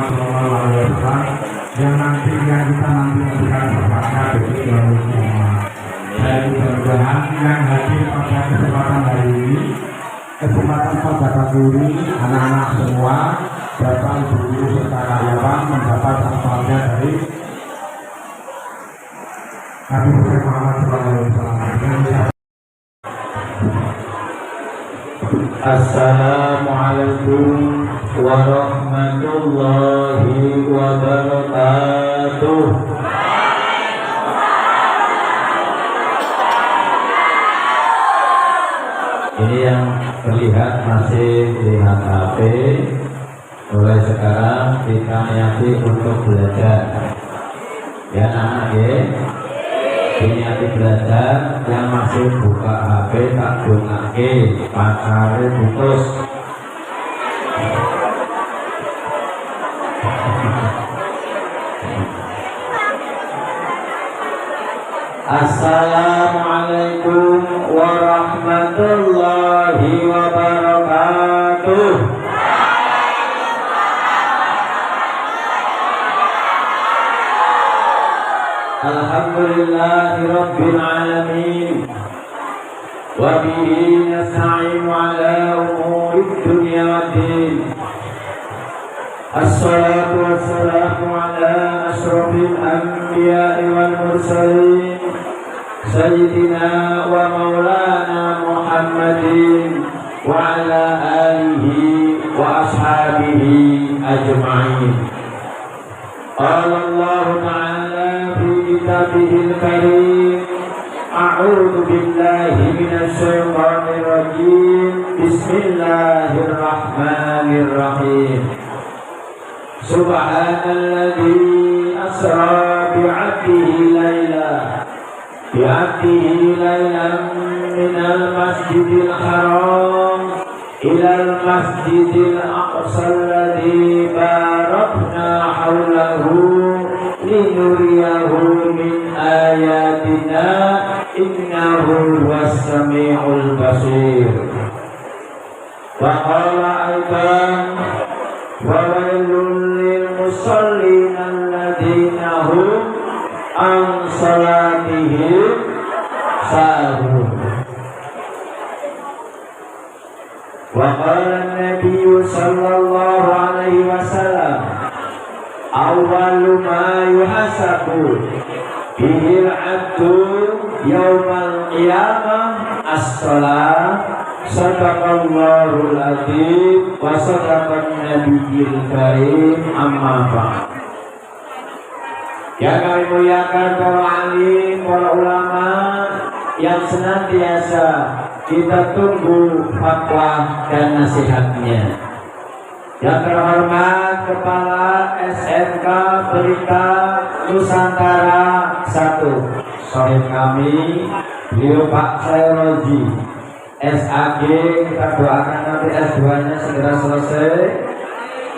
Muhammad SAW yang nantinya kita nanti memberikan berkatnya bagi seluruh semua. Dan mudah-mudahan yang hadir pada kesempatan hari ini, kesempatan pada guru, anak-anak semua, bapak ibu guru serta karyawan mendapat manfaatnya dari Nabi Muhammad SAW. Assalamualaikum warahmatullahi wabarakatuh. Ini yang terlihat masih lihat HP. Mulai sekarang kita niati untuk belajar. Ya anak ya. Niati belajar, yang masih buka HP tak dongake pacare putus. Assalamualaikum warahmatullahi wabarakatuh. Alhamdulillahi rabbil alamin wa bihi nasta'inu ala umurid dunya waddin. Assalatu wassalamu ala ashrafil anbiya'i wal mursalin sayyidina wa maulana Muhammadin wa ala alihi wa ashabihi ajma'in. Qala Allah ta'ala fi kitabihil karim, a'udzu billahi minasy syaithanir rajim. Bismillahirrahmanirrahim. Subhanalladzi asra bi'abdihi laylan minal masjidil haram ilal masjidil aqsa alladzi barakna haulahu linuriyahu min ayatina innahu huwas samiul basir. Wa qala aidan wa wailul lil musallin alladzina hum an salatihim sahun. Wa qala an-nabiy sallallahu alaihi wasallam awwalu ma yuhasabu bihil 'abdu yaumal qiyamah as-shalah. Sadaqallahul adzim wa sadaqan nabiyyil karim. Amma ba'd. Yang kami muliakan para alim, para ulama yang senantiasa kita tunggu fatwa dan nasihatnya. Yang terhormat Kepala SMK Berita Nusantara 1, sahib kami beliau Pak Sayroji SAG, kita doakan nanti S2-nya segera selesai,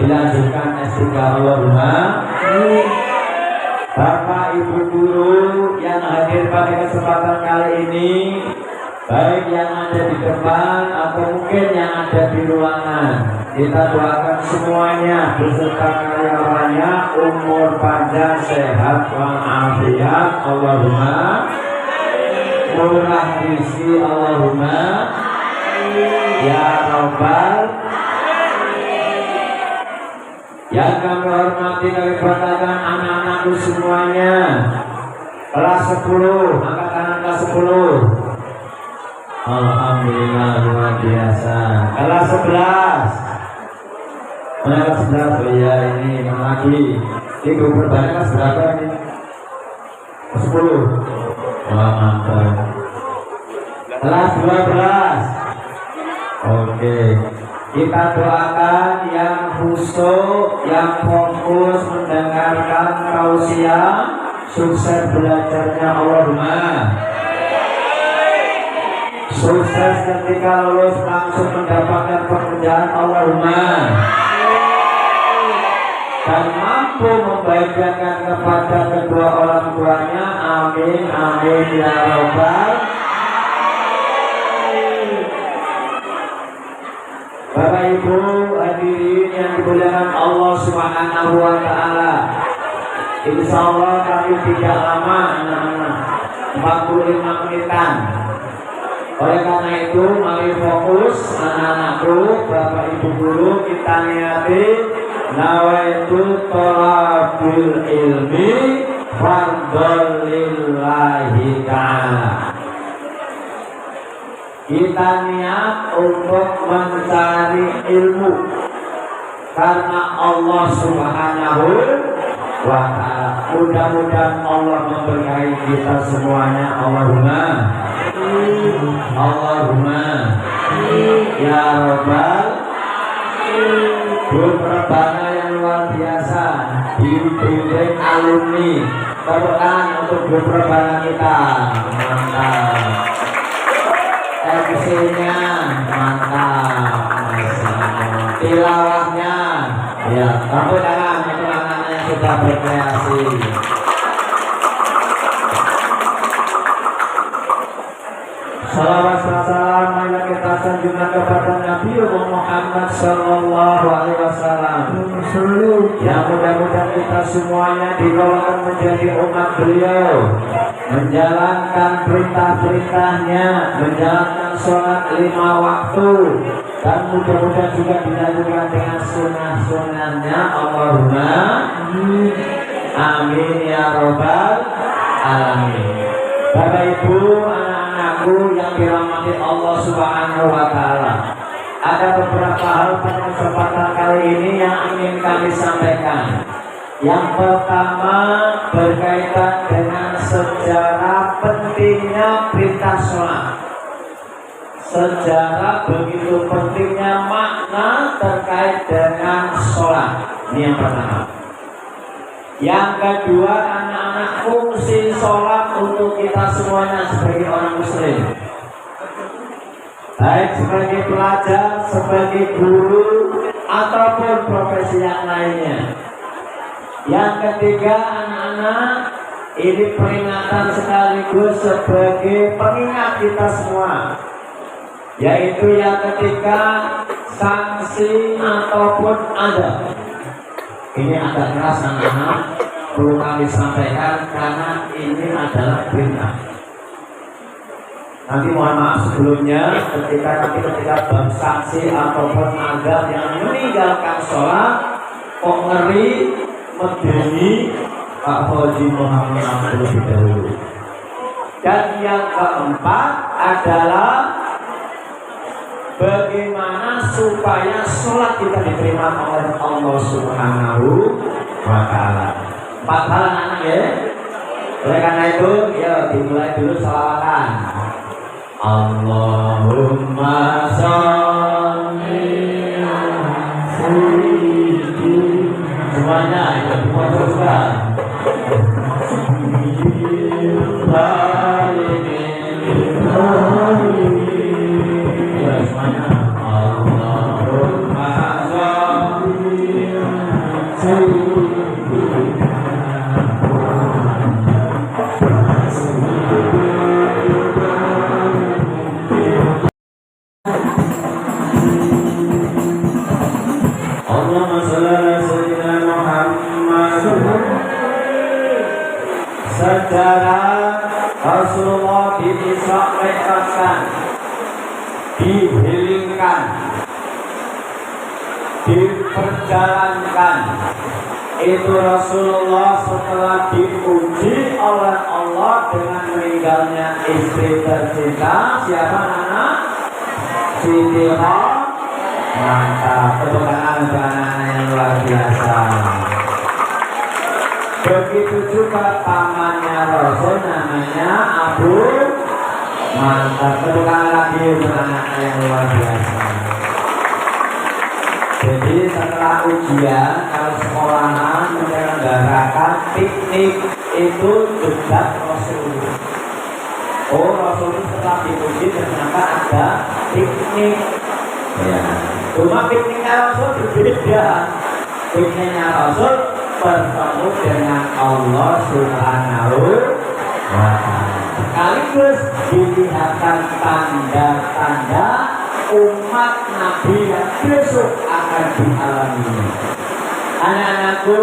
dilanjutkan S3. Allahumma amin. Bapak Ibu guru yang hadir pada kesempatan kali ini, baik yang ada di depan atau mungkin yang ada di ruangan, kita doakan semuanya beserta karyawannya umur panjang, sehat walafiat. Allahumma murah rizki. Allahumma ya Rabbal. Yang kami hormati, kami banggakan anak-anakku semuanya. Kelas 10, angkat tangan kelas 10. Alhamdulillah luar biasa. Kelas 11. Mana kelas 11? Oh iya, ini mana lagi? Ini guru berbaring kelas berapa ini? 10. Wah mantap. Kelas 12. Oke. Kita doakan yang khusyuk, yang fokus mendengarkan tausiah, sukses belajarnya. Allahumma sukses ketika lulus langsung mendapatkan pekerjaan. Allahumma dan mampu membahagiakan kepada kedua orang tuanya. Amin amin ya Rabbal. Bapak Ibu hadirin yang dimuliakan Allah Subhanahu wa taala. Insyaallah kami tidak lama anak-anak, 45 menitan. Oleh karena itu mari fokus anak-anakku, Bapak Ibu guru, kita niati nawaitu thalabul ilmi fardhol lillahi ta'ala. Kita niat untuk mencari ilmu karena Allah Subhanahu wa ta'ala. Mudah-mudahan Allah memberkahi kita semuanya. Allahumma ya Rabbal Berbana yang luar biasa dibimbing alumni. Tepukan untuk berbana kita. Mantap. MC-nya mantap. Tilawahnya ya, tepuk tangan untuk anak-anak yang sudah berkreasi. Salawat salam marilah kita sanjungkan kepada Nabi Muhammad sallallahu alaihi wasallam. Yang mudah-mudahan kita semuanya digolongkan menjadi umat beliau, menjalankan perintah-perintahnya, menjalankan sholat 5 waktu, dan mudah-mudahan juga dilanjutkan dengan sunnah-sunnahnya. Allahumma amin ya Rabbal alamin. Bapak Ibu, anak-anakku yang dirahmati Allah Subhanahu wa taala, ada beberapa hal pada kesempatan kali ini yang ingin kami sampaikan. Yang pertama berkaitan dengan sejarah pentingnya perintah sholat. Sejarah begitu pentingnya makna terkait dengan sholat. Ini yang pertama. Yang kedua, anak-anak, fungsi sholat untuk kita semuanya sebagai orang muslim, baik sebagai pelajar, sebagai guru, ataupun profesi yang lainnya. Yang ketiga, anak-anak, ini peringatan sekaligus sebagai pengingat kita semua, yaitu yang ketiga, sanksi ataupun adab. Ini agak keras anak-anak, perlu kami sampaikan karena ini adalah perintah. Nanti mohon maaf sebelumnya ketika bab sanksi ataupun adab yang meninggalkan sholat kok ngeri medeni Pak Haji Muhammad terlebih dahulu. Dan yang keempat adalah bagaimana supaya sholat kita diterima oleh Allah Subhanahu wa ta'ala. 4 hal anak-anak ya. Oleh karena itu, ya dimulai dulu sholawatan. Allahumma sholli ala sayyidina. Semuanya itu dimasukkan. Sejarah Rasulullah diisrakan, dihilingkan, diperjalankan. Itu Rasulullah setelah diuji oleh Allah dengan meninggalnya istri tercinta. Siapa anak? Siti Khadijah. Mantap, tepuk tangan untuk anak-anak yang luar biasa. Begitu juga pamannya Rasul namanya Abu. Mantap, tepuk tangan lagi untuk anak-anak yang luar biasa. Jadi setelah ujian, kalau sekolahan menyelenggarakan piknik itu juga Rasul. Oh, Rasul setelah diuji ternyata ada piknik. Ya, cuma pikniknya Rasul berbeda. Pikniknya Rasul bertemu dengan Allah Subhanahu wa ta'ala. Sekaligus dilihatkan tanda-tanda umat Nabi yang besok akan dialami. Anak-anakku,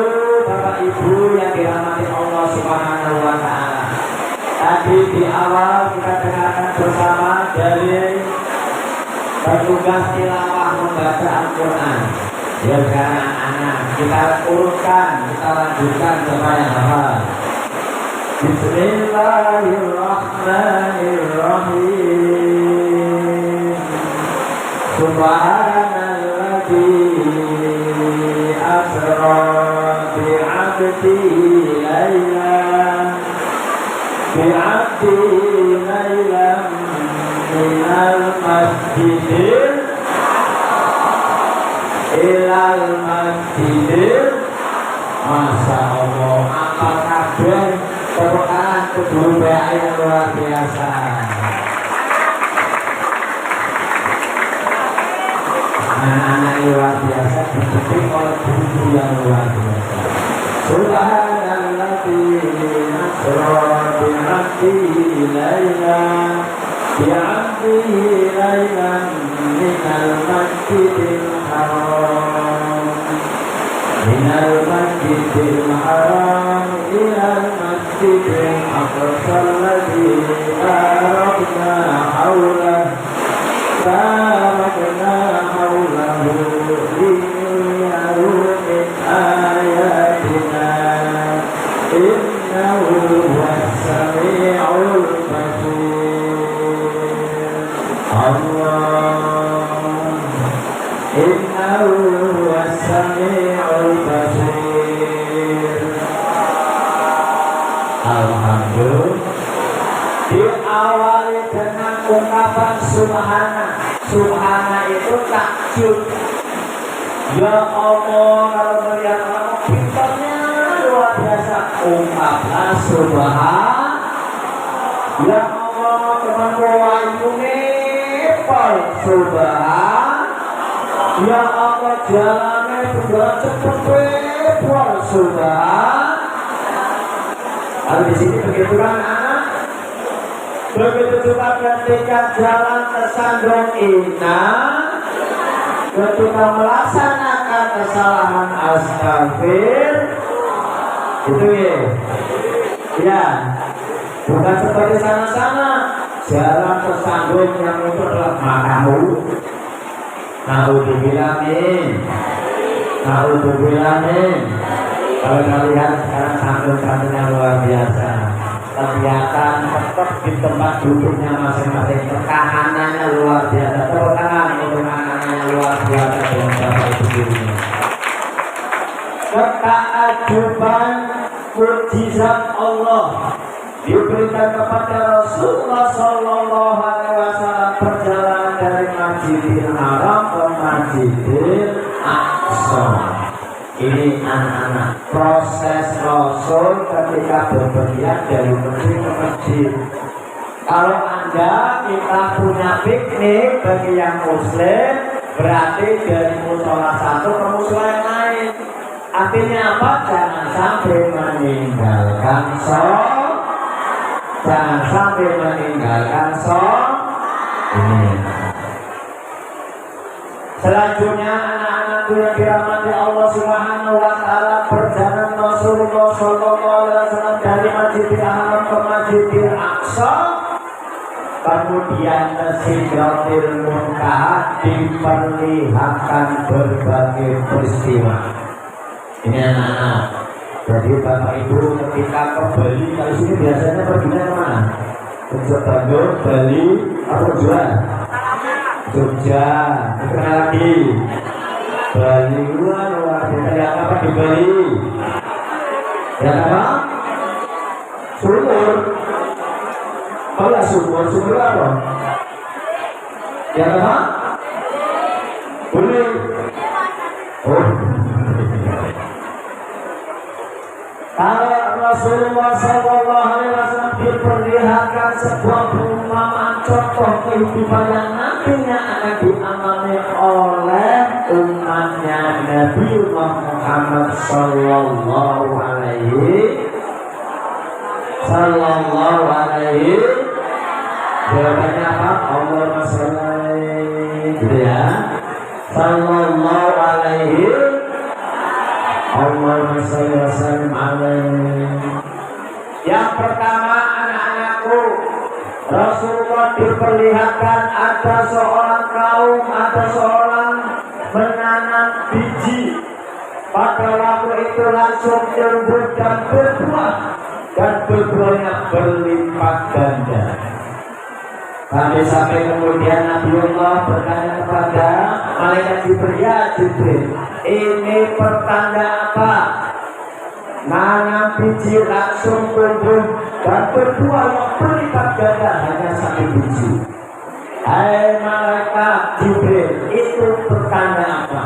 Bapak Ibu yang dirahmati Allah Subhanahu wa Ta'ala. Tadi di awal kita dengarkan bersama dari petugas tilawah membaca Al-Quran. Ya sekarang anak kita urutkan, kita lanjutkan kepada hafal. Bismillahirrahmanirrahim. Subhanalladzi asra bi'abdihi laylan minal masjidil ilal masjidil. Masya Allah, apa kabar perkataan kedua yang luar biasa. Anak-anak luar biasa dididik oleh guru yang luar biasa. Subhanalladzi asra bi'abdihi laylan minal masjidil haram ilal masjidil aqsa alladzi barakna hawlahu linuriyahu min ayatina innahu huwas sami'ul basir. Allah, innahu huwas sami'ul basir. Alhamdulillah. Diawali dengan ungkapan subhana. Subhana itu takjub. Ya Allah, kalau melihat kamu pintarnya luar biasa. Ungkaplah subhan. Ya Allah, temanku wayune pol subhan. Ya Allah, jalannya juga cepet pol subhan. Kalau di sini begitu kan anak. Begitu juga ketika jalan tersandung inna, ketika melaksanakan kesalahan astagfir, itu ya, bukan seperti sana-sana jalan tersandung yang itu adalah makamu. Naudzubillahin. Kalau kalian sekarang sandung-sandung yang luar biasa, kelihatan tetap di tempat duduknya masing-masing, ketanganannya luar biasa. Tepuk tangan untuk anak-anaknya luar biasa dengan Bapak Ibu gurunya. Ketakjuban mukjizat Allah diberikan kepada Rasulullah Sallallahu Alaihi Wasallam perjalanan dari Masjidil Haram ke Masjidil Aqsa. Ini anak-anak proses Rasul ketika berpergian dari masjid ke masjid. Kalau Anda kita punya piknik bagi yang muslim, berarti dari musola satu ke musola yang lain. Artinya apa? Jangan sampai meninggalkan ini. Selanjutnya anak-anakku yang dirahmati Allah Subhanahu wa Ta'ala, perjalanan Rasulullah Sallallahu Alaihi Wasallam dari Masjidil Haram ke Masjidil Aqsa, kemudian ke Sidratil Muntaha, diperlihatkan berbagai peristiwa. Ini anak-anak. Jadi Bapak Ibu ketika ke Bali, kalau sini biasanya perginya kemana? Ke Bandung, Bali, atau Juan? Jogja, kena lagi Bali, luar biasa. Lihat apa di Bali? Lihat apa? Sumur. Oh ya, sumur apa? Lihat apa? Boleh. Oh. Kalau Rasulullah Sallallahu Alaihi Wasallam diperlihatkan sebuah perumpamaan contoh kehidupan yang nantinya akan dialami oleh umatnya Nabi Muhammad Sallallahu Alaihi. Jawabannya apa? Allahumma sholli gitu ya. Sallallahu alaihi Allahumma sholli wa sallim alaihi. Yang pertama, anak-anakku, Rasulullah diperlihatkan ada seorang kaum, ada seorang menanam biji. Pada waktu itu langsung tumbuh dan berbuah, dan berbuahnya berlipat ganda. Sampai kemudian Nabiullah bertanya kepada malaikat Jibril, ya Jibril, ini pertanda apa? Nanam biji langsung tumbuh dan berbuah yang berlipat ganda hanya satu biji. Hai malaikat Jibril, itu pertanda apa?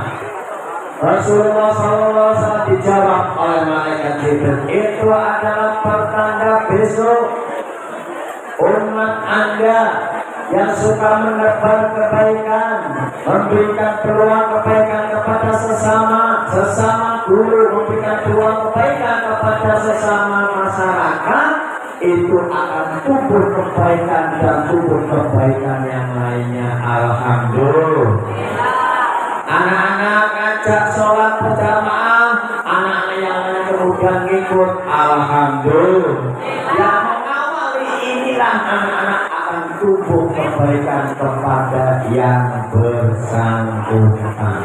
Rasulullah SAW dijawab oleh malaikat Jibril, itu adalah pertanda besok umat Anda yang suka menebar kebaikan, memberikan peluang kebaikan kepada sesama guru, memberikan peluang kebaikan kepada sesama masyarakat, itu akan tumbuh kebaikan dan tumbuh kebaikan yang lainnya. Alhamdulillah. Anak-anak ngajak sholat berjamaah, anak-anak yang lain kemudian ngikut. Alhamdulillah. Yang mengawali inilah anak-anak akan tumbuh kebaikan kepada yang bersangkutan.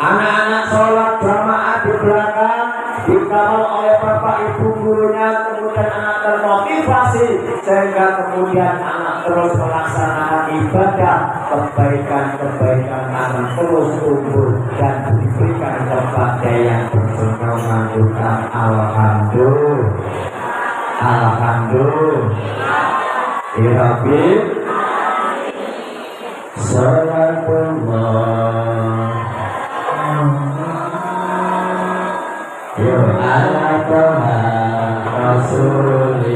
Anak-anak sholat jamaah di belakang, dikawal oleh bapak ibu gurunya, kemudian anak termotivasi sehingga kemudian anak terus melaksanakan ibadah. Kebaikan-kebaikan akan terus tumbuh dan diberikan kepada yang bersangkutan. Alhamdulillah. Alhamdulillah. Rabbi Salatullah ya ala Taha Rasulillah.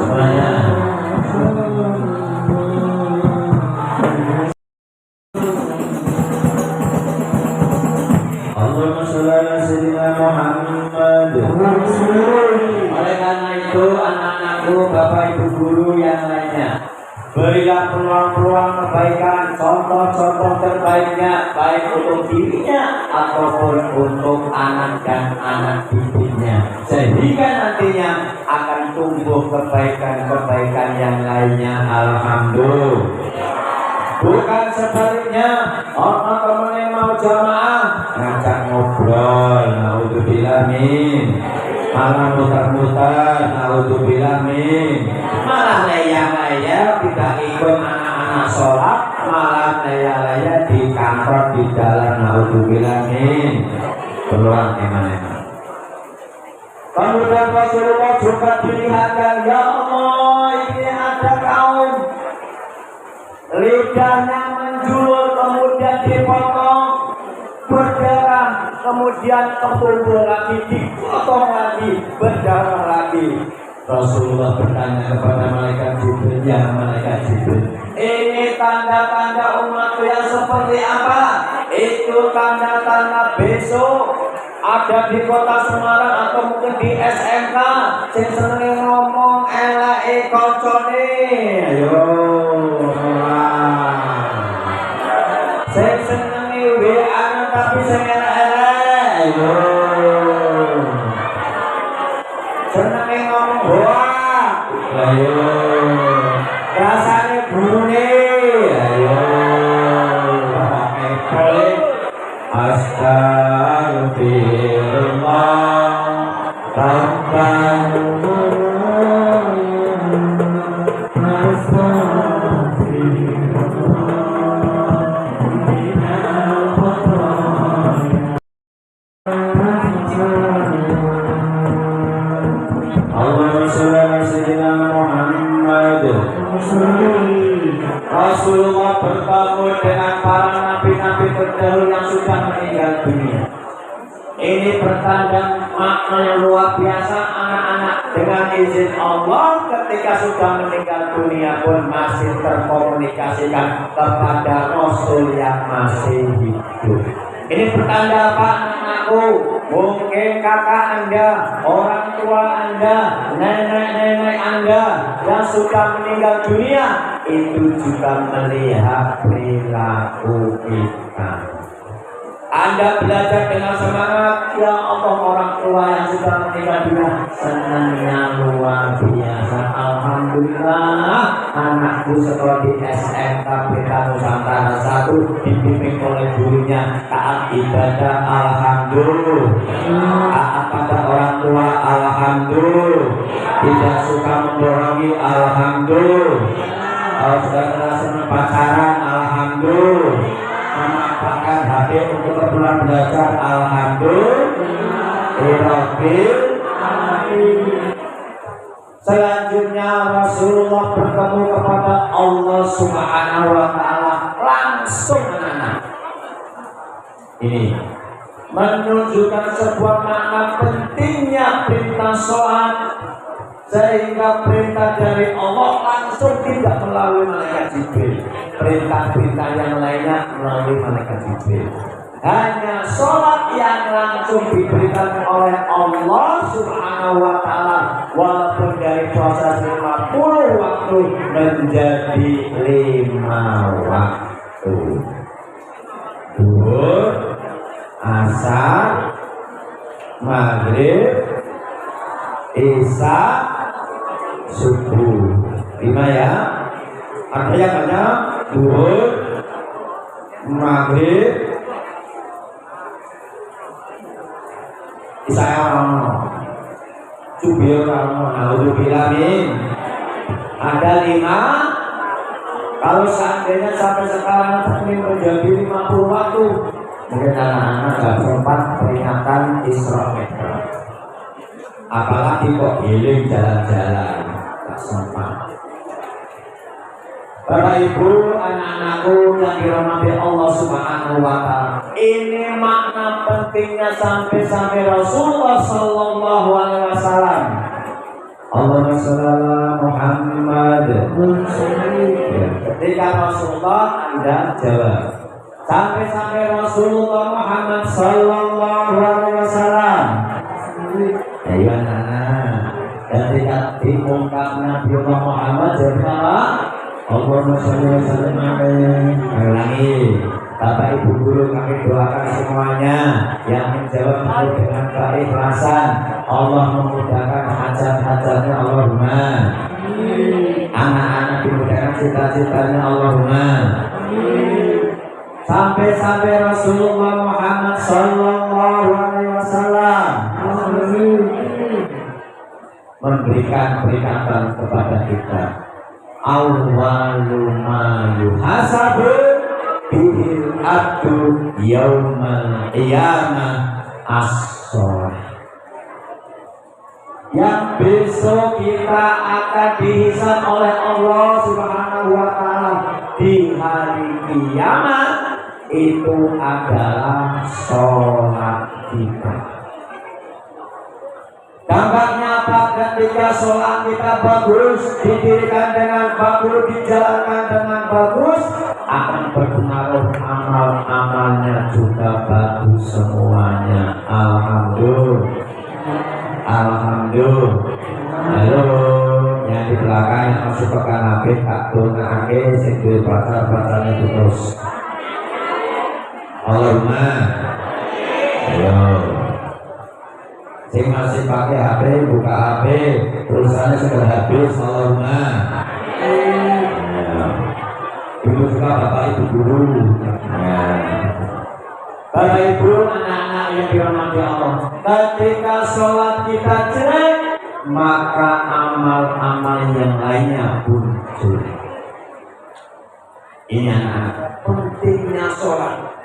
Semuanya Allahumma sholli ala sayyidina Muhammad. Oleh karena itu, anak-anakku, bapak ibu guru yang lainnya, berilah peluang-peluang kebaikan, contoh-contoh terbaiknya, baik untuk dirinya ataupun untuk anak dan anak didiknya, sehingga nantinya akan tumbuh kebaikan-kebaikan yang lainnya. Alhamdulillah. Bukan sebaliknya, orang temennya mau jamaah ngajak ngobrol, naudzubillah min, malah muter-muter, naudzubillah min, malah leya-leya tidak ikut anak-anak sholat, malah leya-leya di kantor, di jalan, naudzubillah min. Peluang eman-eman. Kemudian Rasulullah juga dilihatkan, ya Allah, ini ada kaum lidahnya menjulur, kemudian dipotong, berdarah, kemudian tertumbur lagi, dipotong lagi, berdarah lagi. Rasulullah bertanya kepada malaikat Jibril, ya malaikat Jibril, ini tanda-tanda umatku yang seperti apa? Itu tanda-tanda besok ada di kota Semarang atau mungkin di SMK sing senenge ngomong eleke koncone. Ayo sing senenge WA tapi sing elek-elek. Ayo senenge ngomong wah. Ayo rasane burune. Ayo pakai pelik. Astagfirullah Rabbana Rasulullah bertemu dengan para nabi-nabi terdahulu yang sudah meninggal dunia. Ini bertanda makna yang luar biasa. Anak-anak dengan izin Allah ketika sudah meninggal dunia pun masih terkomunikasikan kepada Rasul yang masih hidup. Ini pertanda apa anakku? Mungkin kakak Anda, orang tua Anda, nenek-nenek Anda yang sudah meninggal dunia itu juga melihat perilaku kita. Anda belajar dengan semangat, ya Allah, orang tua yang sudah meninggal dunia senangnya luar biasa. Alhamdulillah, anakku sekolah di SMK Pelita Nusantara 1 dibimbing oleh gurunya taat ibadah, alhamdulillah. Taat pada orang tua, alhamdulillah. Tidak suka memborongi, alhamdulillah. Kalau sudah terasa pacaran, alhamdulillah. Memanfaatkan HP untuk keperluan belajar, alhamdulillah. Selanjutnya Rasulullah bertemu kepada Allah Subhanahu wa Ta'ala langsung anak-anak. Ini menunjukkan sebuah makna pentingnya perintah sholat, sehingga perintah dari Allah langsung tidak melalui malaikat Jibril. Perintah-perintah yang lainnya melalui malaikat Jibril. Hanya sholat yang langsung diberikan oleh Allah Subhanahu wa Ta'ala, walaupun dari puasa 50 waktu menjadi 5 waktu. Zuhur, asar, maghrib, isya, subuh. 5 ya. Artinya banyak. Zuhur, maghrib, isya orang, subuh orang, alhamdulillah. Ada 5. Kalau seandainya sampai sekarang ini menjadi 50 waktu, mungkin anak-anak gak sempat peringatan Isra Mi'raj. Apalagi kok giling jalan-jalan, tak sempat. Bapak Ibu, anak-anakku yang dirahmati Allah Subhanahu wa Ta'ala, ini makna pentingnya sampai Rasulullah sallallahu alaihi wasallam. Allahumma shalli ala Muhammad. Ketika Rasulullah Anda jawab, sampai Rasulullah Muhammad sallallahu alaihi wasallam. Ayo anak-anak, ketika diungkap Nabi Muhammad jawab, Allahumma sholli wa sallim alaihi. Ulangi. Bapak Ibu guru kami doakan semuanya yang menjawab itu dengan keikhlasan. Allah memudahkan hajat-hajatnya, Allahumma. Anak-anak dimudahkan cita-citanya, Allahumma. Sampai Rasulullah Muhammad sallallahu alaihi wasallam memberikan peringatan kepada kita. Awwalu ma yuhasabu bihil abdu yaumal qiyamah as-shalah. Yang besok kita akan dihisab oleh Allah Subhanahu wa Ta'ala di hari kiamat itu adalah sholat kita. Dampaknya apa? Ketika sholat kita bagus, didirikan dengan bagus, dijalankan dengan bagus, akan berpengaruh amal-amalnya juga bagus semuanya. Alhamdulillah. Alhamdulillah. Halo, yang di belakang yang masuk ke kanapé tak tunake sing duwe pacar-pacarnya terus. Allahumma. Ayo. Sing masih pakai HP, buka HP, tulisannya sudah habis, Allahumma. Dulu juga Bapak Ibu guru. Bapak Ibu, anak-anak yang dirahmati Allah, ketika sholat kita jelek, maka amal-amal yang lainnya muncul. Ini anak-anak, pentingnya sholat.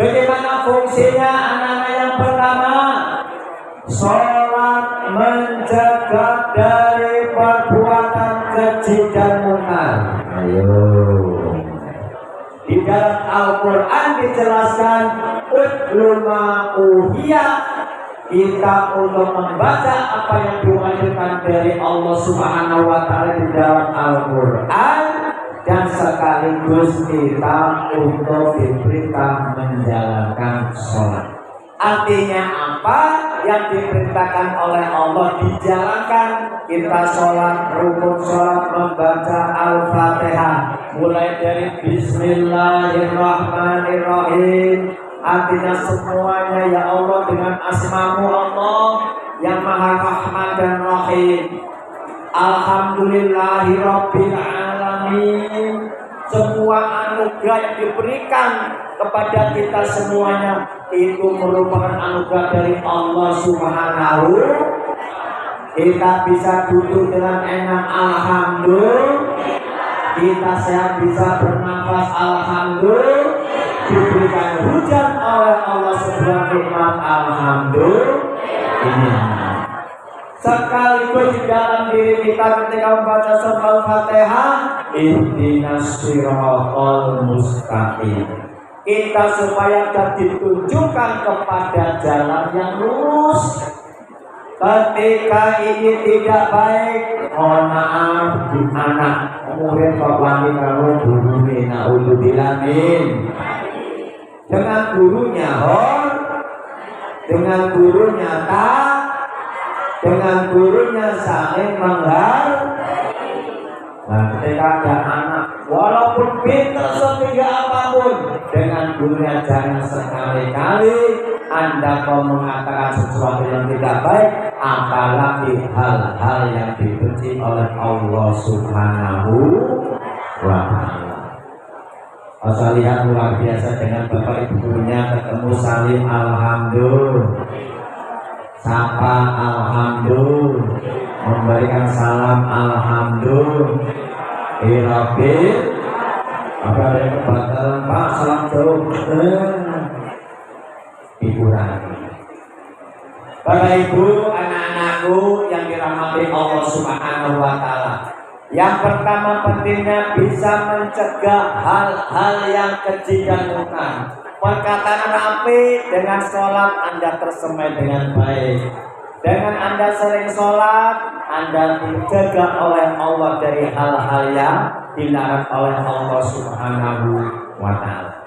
Bagaimana fungsinya anak-anak? Yang pertama, sholat menjaga dari perbuatan keji dan munkar. Ayo. Di dalam Al-Quran dijelaskan, utluma uhiya, kita untuk membaca apa yang diwajibkan dari Allah Subhanahu wa Ta'ala di dalam Al-Quran. dan sekaligus kita untuk diperintah menjalankan sholat. Artinya apa? Yang diperintahkan oleh Allah dijalankan. Kita sholat, rukun sholat, membaca Al-Fatihah mulai dari Bismillahirrahmanirrahim. Artinya semuanya ya Allah dengan asmamu Allah yang maha rahman dan rahim. Alhamdulillahirabbil alamin. Semua anugerah yang diberikan kepada kita semuanya itu merupakan anugerah dari Allah Subhanahu. Kita bisa duduk dengan enak, alhamdulillah. Kita sehat bisa bernafas, alhamdulillah. Diberikan hujan oleh Allah sebuah nikmat, alhamdulillah. Ini sekaligus di dalam diri kita ketika membaca surat Al-Fatihah, ihdinas siratal mustaqim. Kita supaya ditunjukkan kepada jalan yang lurus. Ketika ini tidak baik, mohon maaf di anak kemudian kok wangi kamu gurunya naudzubillamin. Dengan gurunya hor, dengan gurunya tak, dengan gurunya saling menghargai. Nah, ketika ada anak walaupun pintar setinggi apapun, dengan gurunya jangan sekali-kali Anda kau mengatakan sesuatu yang tidak baik, apalagi hal-hal yang dibenci oleh Allah Subhanahu wa ta'ala. Saya lihat luar biasa dengan bapak ibu gurunya ketemu salim alhamdulillah, sapa alhamdulillah, memberikan salam alhamdulillah. Irabil apa ada yang kebakaran Pak, salam jauh dikurangi. Bapak ibu, anak-anakku yang dirahmati Allah Subhanahu wa ta'ala, yang pertama pentingnya bisa mencegah hal-hal yang keji dan munkar. Perkataan api dengan sholat Anda tersemai dengan baik. Dengan Anda sering sholat, Anda dijaga oleh Allah dari hal-hal yang dilarang oleh Allah Subhanahu wa ta'ala.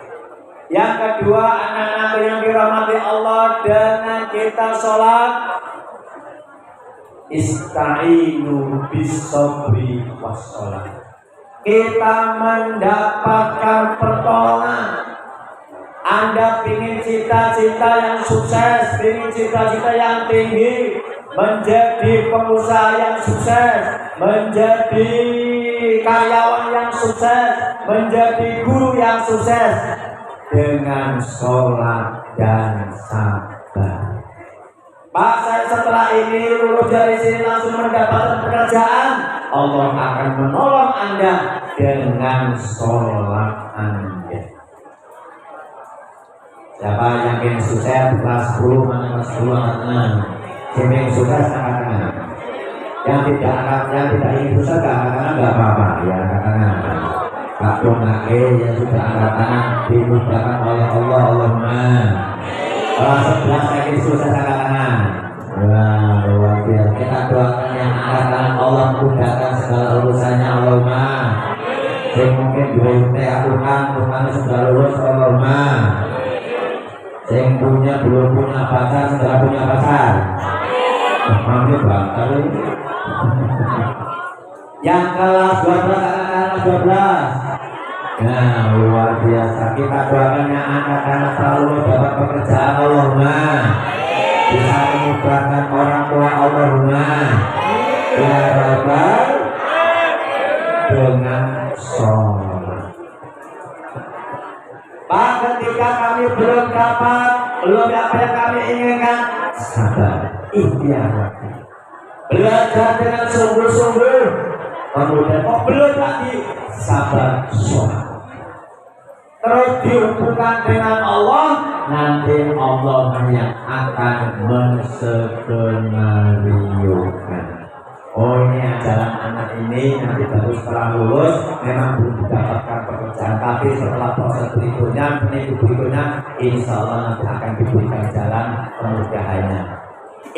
Yang kedua, anak-anak yang dirahmati Allah, dengan kita sholat ista'inu bis-sabri was-sholat. Kita mendapatkan pertolongan. Anda ingin cita-cita yang sukses, ingin cita-cita yang tinggi, menjadi pengusaha yang sukses, menjadi karyawan yang sukses, menjadi guru yang sukses, dengan sholat dan sabar. Pak, saya setelah ini lulus dari sini langsung mendapatkan pekerjaan. Allah akan menolong Anda dengan sholat Anda. Siapa yang ingin sukses kelas 10, mana kelas 10 angkatnya? Siapa yang sukses angkatnya? Yang tidak ingin sukses angkatnya nggak apa-apa ya, angkatnya. Pak Donake yang sudah angkatnya dimudahkan oleh Allah, Allahumma. Kelas 11 yang ingin sukses angkatnya. Wah, luar biasa. Kita doakan yang angkatan Allah mudahkan segala urusannya, Allahumma. Yang mungkin belum Tuhan sudah lulus, Allahumma. Yang belum punya pacar, sudah punya pacar. Amin bakal. Yang kelas 12 anak-anak 12. Nah, luar biasa. Kita doakan yang anak-anak selalu dapat pekerjaan, Allahumma. Bisa memudahkan orang tua, Allahumma. Ya Rabbal dengan sholat. Pak, ketika kami belum dapat, belum apa yang kami inginkan, sabar, ikhtiar, belajar dengan sungguh-sungguh, kemudian belum lagi, sabar, sholat. Terus dihubungkan dengan Allah, nanti Allah yang akan menskenariokan. Oh, ini jalan anak ini nanti baru setelah lulus memang belum mendapatkan pekerjaan, tapi setelah proses berikutnya, insya Allah nanti akan diberikan jalan kemudahannya.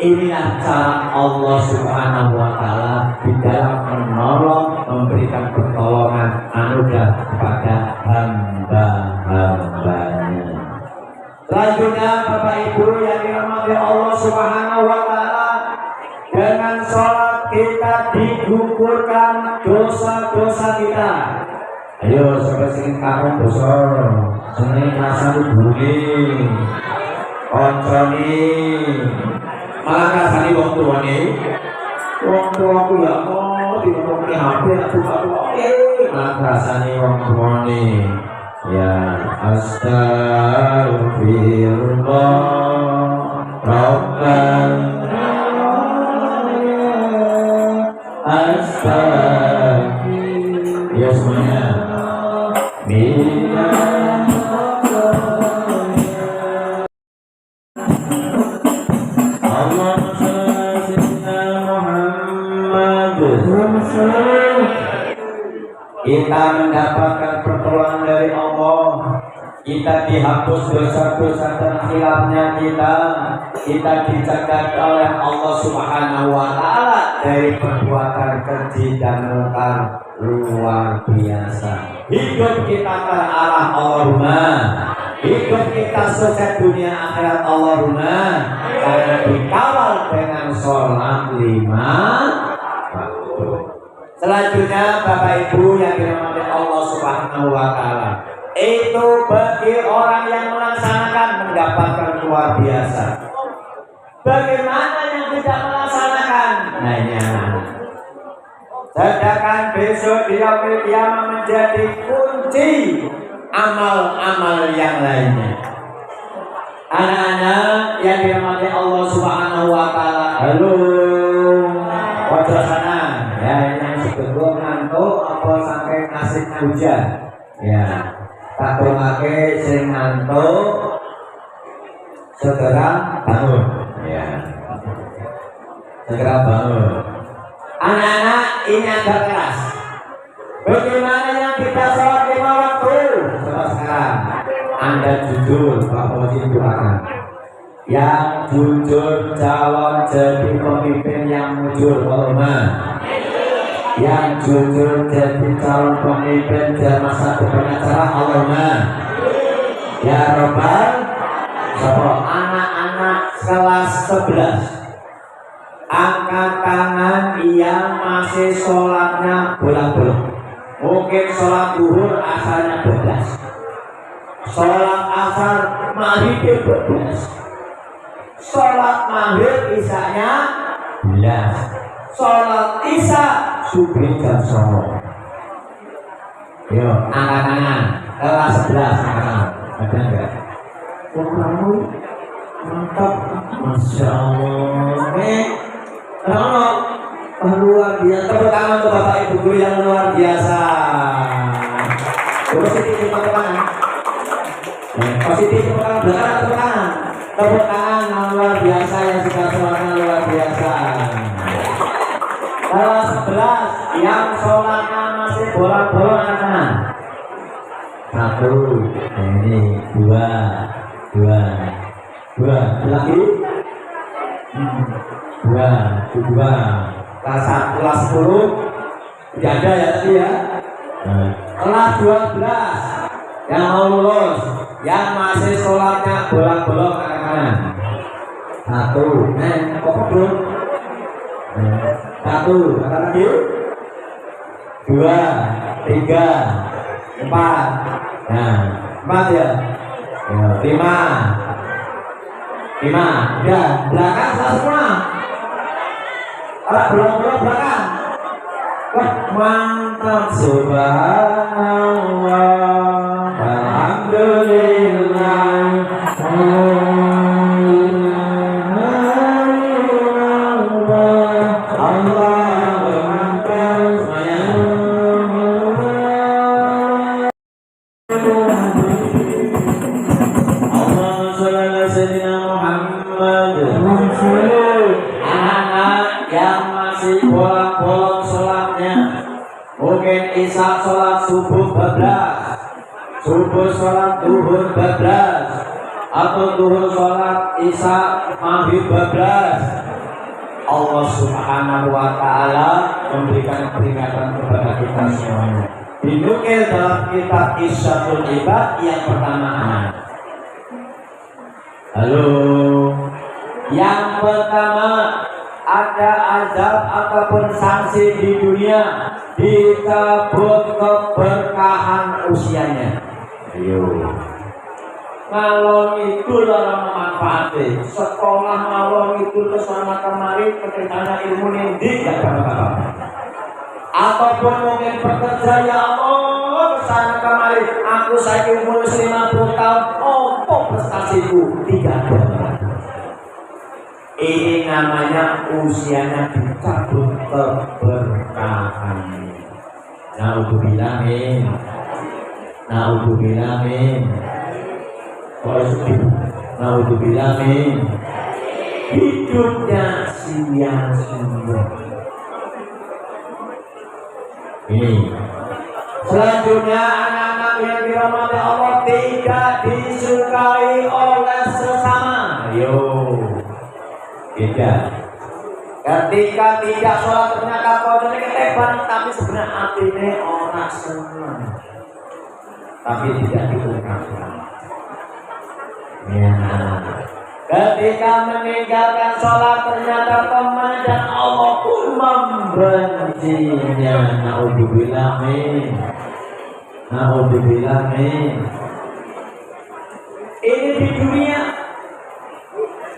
Inilah cara Allah Subhanahu wa Ta'ala di dalam menolong, memberikan pertolongan anugerah kepada hamba-hambanya. Selanjutnya Bapak Ibu yang dirahmati Allah Subhanahu wa Ta'ala, dengan sholat kita digugurkan dosa-dosa kita. Ayo sampai sing kamu dosa, seneng rasa bumi, konconi, malah rasani wong tuane. Wong tuaku ya mau diomongke HP aku malah rasani wong tuane. Ya astagfirullah Rabbana astagfirullah. Ya semuanya minna kita mendapatkan pertolongan dari Allah, kita dihapus dosa-dosa dan khilafnya kita dijaga oleh Allah Subhanahu wa Ta'ala dari perbuatan keji dan mungkar luar biasa. Hidup kita terarah Allahumma, hidup kita sukses dunia akhirat Allahumma, karena dikawal dengan sholat 5 waktu. Selanjutnya Bapak Ibu yang dirahmati Allah Subhanahu wa Ta'ala, itu bagi orang yang melaksanakan mendapatkan luar biasa. Bagaimana yang tidak melaksanakan? Sedangkan besok di yaumil qiyamah menjadi kunci amal-amal yang lainnya. Anak-anak yang dirahmati Allah Subhanahu wa Ta'ala, halo wajah sana ya, yang sebelum ngantuk apa sampai nasib hujan ya, tak pakai sing ngantuk segera bangun ya, segera bangun. Anak-anak ini agak keras. Bagaimana yang kita sholat 5 waktu? Coba sekarang Anda jujur bahwa doakan yang jujur calon jadi pemimpin yang mujur Allahumma, yang jujur jadi calon pemimpin dan masa depan acara Allahumma ya Rabbal. Sopo anak-anak kelas 11 angkat tangan yang masih sholatnya bolak-balik. Mungkin sholat duhur asalnya 12, sholat asar maghrib 12, sholat maghrib isanya 11, sholat isya subuh jam 9. Yo, angkat tangan kelas 11 sekarang. Ada enggak? Oh, kamu mantap, masya Allah. Luar biasa. Tepuk tangan untuk Bapak Ibu guru yang luar biasa. Positif tepuk tangan. Positif tepuk tangan. Belakang tepuk tangan. Tepuk tangan yang luar biasa yang sudah sholatnya luar biasa. Kelas 11 yang sholatnya masih bolak-balik kanan. 1, ini 2 lagi 2 kelas 10 tidak ada ya tadi ya. Kelas 12 yang mau lulus, yang masih sholatnya bolak-balik ke kanan. 1, kok belum? 1, kata lagi 2, 3, 4, nah 4 ya, 5, udah belakang semua. Belakang. Wah, mantap. Subhanallah, alhamdulillah, isya sholat subuh 12, subuh sholat duhur 12, atau duhur sholat isya maghrib bablas, Allah Subhanahu wa Ta'ala memberikan peringatan kepada kita semuanya. Dinukil dalam kitab Isyatul Ibad yang pertama. Halo, yang pertama ada azab ataupun sanksi di dunia, dicabut keberkahan usianya. Ayo. Ngalong itu orang memanfaatkan sekolah, ngalong itu kesana kemari ketika ilmu nindik gak apa-apa, ataupun mungkin bekerja, ya Allah kesana kemari aku saya umur 50 tahun, oh prestasiku tidak ada. Ini namanya usianya dicabut keberkahan. Naudzubillah min, naudzubillah min. Naudzubillah min, hidupnya sia-sia. Ini selanjutnya anak-anak yang dirahmati Allah tidak disukai oleh sesama. Yo, tidak. Ketika tidak sholat ternyata kodenya keteban, tapi sebenarnya hatinya orang senang, tapi tidak diungkapkan. Ya. Ketika meninggalkan sholat ternyata teman dan Allah pun membencinya. Naudzubillah min, naudzubillah min. Ini di dunia.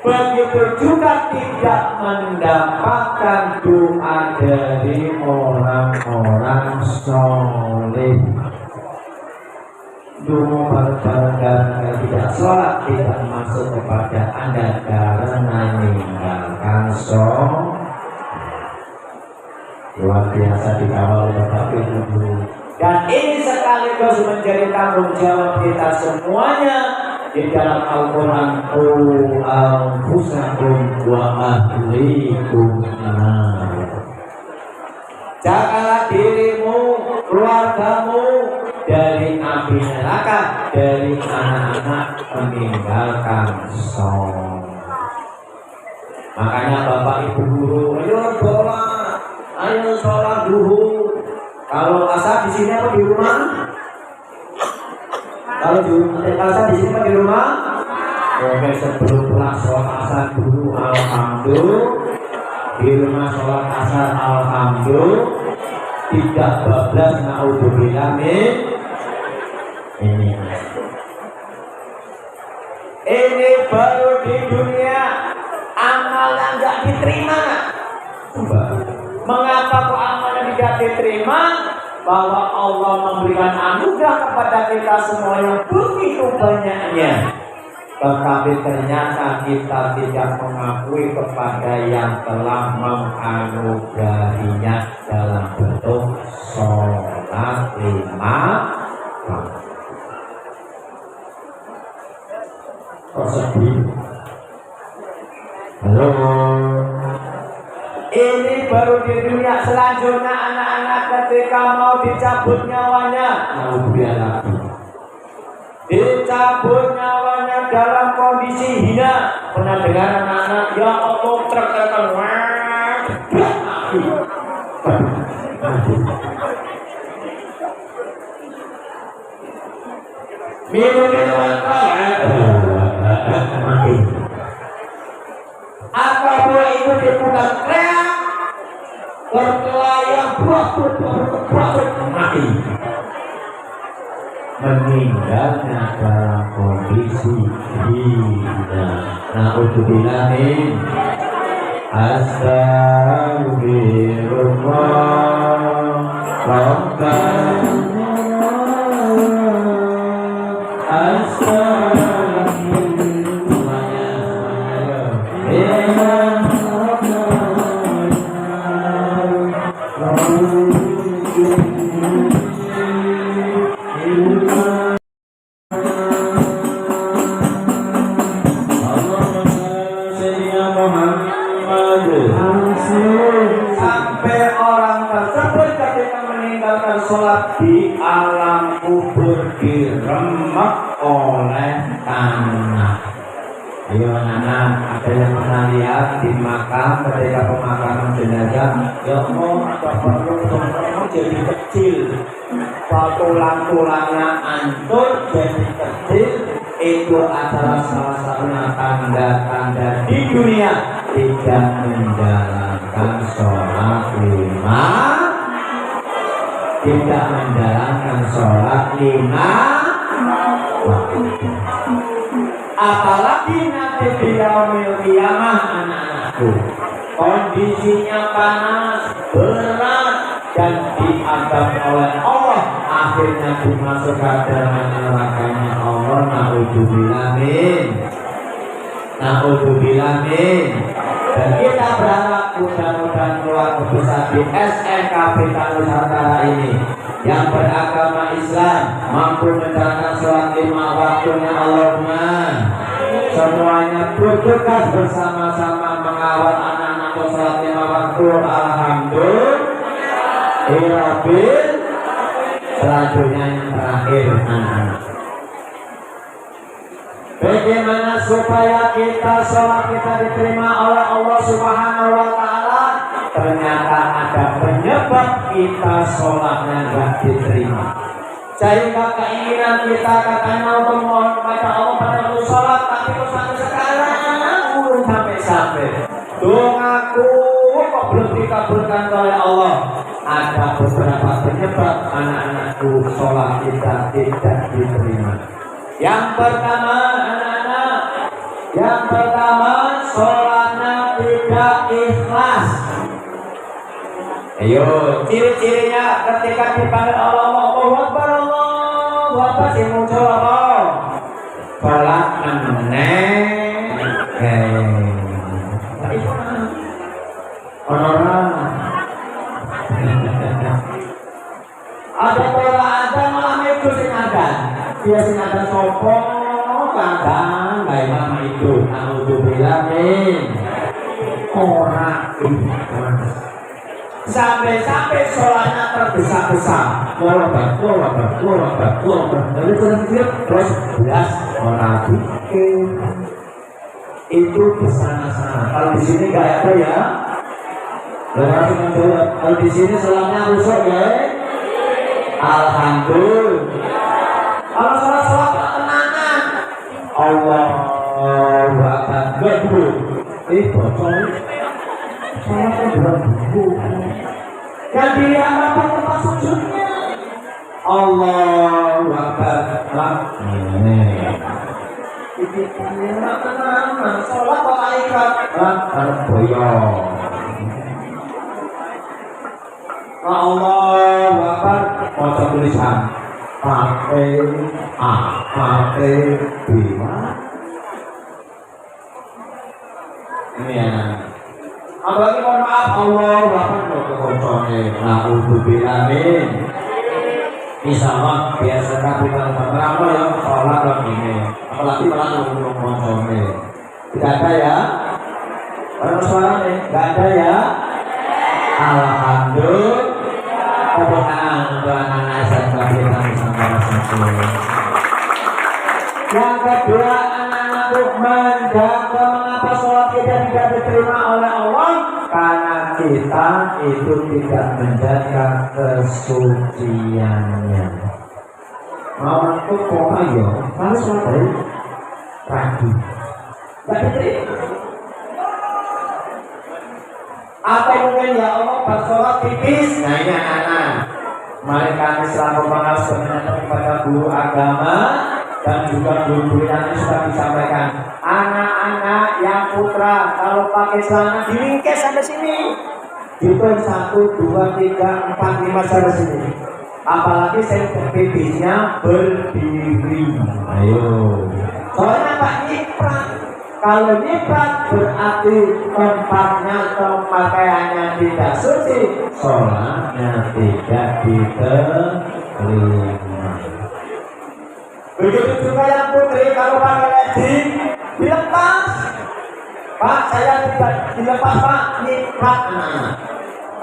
Begitu juga tidak mendapatkan doa dari orang-orang soleh. Dungu berbadan tidak sholat tidak masuk kepada Anda karena meninggalkan sholat. Luar biasa dikawal Bapak Ibu. Dan ini sekaligus menjadi tanggung jawab kita semuanya di dalam Al-Quran. Qu anfusakum wa ahlikum nar. Jagalah dirimu, keluargamu dari api neraka, dari anak-anak meninggalkan sholat. Makanya Bapak Ibu guru, ayo sholat dulu. Kalau asar di sini apa di rumah? Kalau asar di sini apa di rumah? Oke, sebelum pulang sholat asar dulu, alhamdulillah. Di rumah sholat asar, alhamdulillah. Tidak bablas, naudzubillah min. Ini baru di dunia amalnya nggak diterima. Mengapa kok amalnya tidak diterima? Bahwa Allah memberikan anugerah kepada kita semua yang begitu banyaknya, tetapi ternyata kita tidak mengakui kepada yang telah menganugerahinya dalam bentuk sholat 5 waktu. Kok sedih? Halo. Ini baru di dunia. Selanjutnya anak-anak ketika mau dicabut nyawanya, dicabut nyawanya dalam kondisi hina. Pernah dengar anak-anak, ya Allah trek-trekan, minum-minuman mati. Apabila itu dibuka teriak, berkelayang buat mati. Meninggalnya dalam kondisi hina. Naudzubillah min. Astagfirullah Rabbana. Sampai orang tersebut ketika meninggalkan sholat di alam kubur diremek oleh tanah. Ayo anak-anak, ada yang pernah lihat di makam ketika pemakaman jenazah? Ya Allah, ada perlu jadi kecil, tulang-tulangnya hancur jadi kecil. Itu adalah salah satunya tanda-tanda di dunia tidak menjalankan sholat lima, tidak menjalankan sholat lima waktu. Apalagi nanti di yaumil qiyamah anak-anakku, kondisinya panas, berat, dan diadab oleh Allah, akhirnya dimasukkan dalam nerakanya Allah. Na'udzubillah min. Dan kita berharap mudah-mudahan keluarga besar di SNKP Nusantara ini yang beragama Islam mampu menjalankan sholat lima waktunya. Allahumma semuanya bertugas bersama-sama mengawal anak-anak sholat lima waktu. Alhamdulillah. Selanjutnya yang terakhir, anak-anak, bagaimana supaya kita sholat kita diterima oleh Allah Subhanahu wa Ta'ala? Ternyata ada penyebab kita sholatnya nggak diterima. Sehingga keinginan kita katanya untuk mohon kepada Allah pada waktu sholat, tapi kok sampai sekarang belum sampai. Doaku kok belum dikabulkan oleh Allah. Ada beberapa penyebab anak-anakku sholat kita tidak diterima. Yang pertama, anak-anak, sholatnya tidak ikhlas. Ayo, ciri-cirinya ketika dipanggil Allah, Allahu Akbar, Allahu Akbar, sing muncul apa? Sholat meneng. Ada pola ada malam itu sing ada. Dia sing ada sopo kadang baik mama itu. Alhamdulillah min. Orang sampai sholatnya terbesar-besar. Lalu terus belas orang itu di sana-sana. Kalau di sini nggak ada ya. Kalau di sini sholatnya rusak ya. Alhamdulillah. Kalau sholat tenangan, Allahu Akbar. Betul. Bocor. Sholatnya berbuku. Yang dilihat apa tempat sujudnya? Allahu Akbar. Tenangan. Sholat malaikat. Boyong. Allahu Akbar. Maca tulisan bima. Ini ya. Apalagi mohon maaf Allahu Akbar kok koncone. Na'udzubillah min. Insyaallah biasa kita berapa ya sholat kok ini. Apalagi malah ngomong koncone. Tidak ada ya? Kalau suaranya tidak ada ya? Alhamdulillah. Kebenaran untuk anak-anak SMK kita Nusantara Satu. Yang kedua, anak-anak menjaga mengapa sholat kita tidak diterima oleh Allah, karena kita itu tidak menjaga kesuciannya. Mau itu kok ayo, kalau sholat ragu, tidak diterima. Atau mungkin ya Allah bersolat tipis. Nah ini anak-anak, mari kami selaku pengawas kepada guru agama dan juga guru-guru yang sudah disampaikan. Anak-anak yang putra kalau pakai celana dilingkes sampai sini, itu 1, 2, 3, 4, 5 sampai sini. Apalagi saya pipisnya berdiri. Ayo. Soalnya Pak Niprat. Kalau nifat berarti tempatnya atau pakaiannya tidak suci, sholatnya tidak diterima. Begitu juga yang putri kalau pakai legging dilepas. Pak, saya tidak dilepas Pak, nifat anak.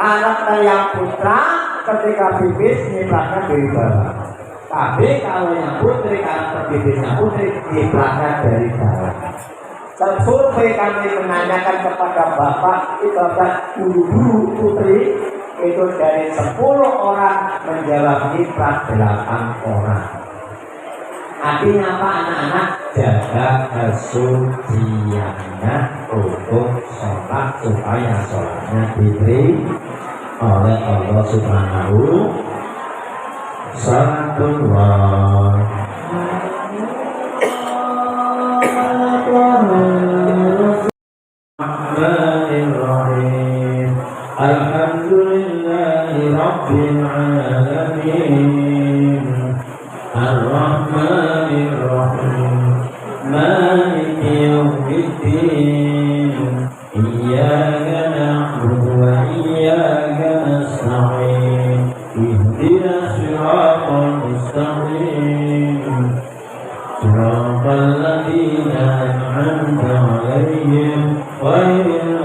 Karena yang putra ketika bibis nifratnya dari bawah. Tapi kalau yang putri karena bibisnya putri nifratnya dari bawah. Survei kami menanyakan kepada bapak, bapak, guru, putri, itu dari 10 orang menjawab kiprah 8 orang. Artinya apa anak-anak? Jaga kesuciannya untuk sholat supaya sholatnya diberi oleh Allah Subhanahu Salatullah. Alhamdulillahi Rabbil Alamin Ar-Rahmanir Rahim Maliki Yawmiddin Iyyaka na'budu wa iyyaka nasta'in Ihdinas siratal mustaqim Siratal ladzina an'amta 'alaihim ghairil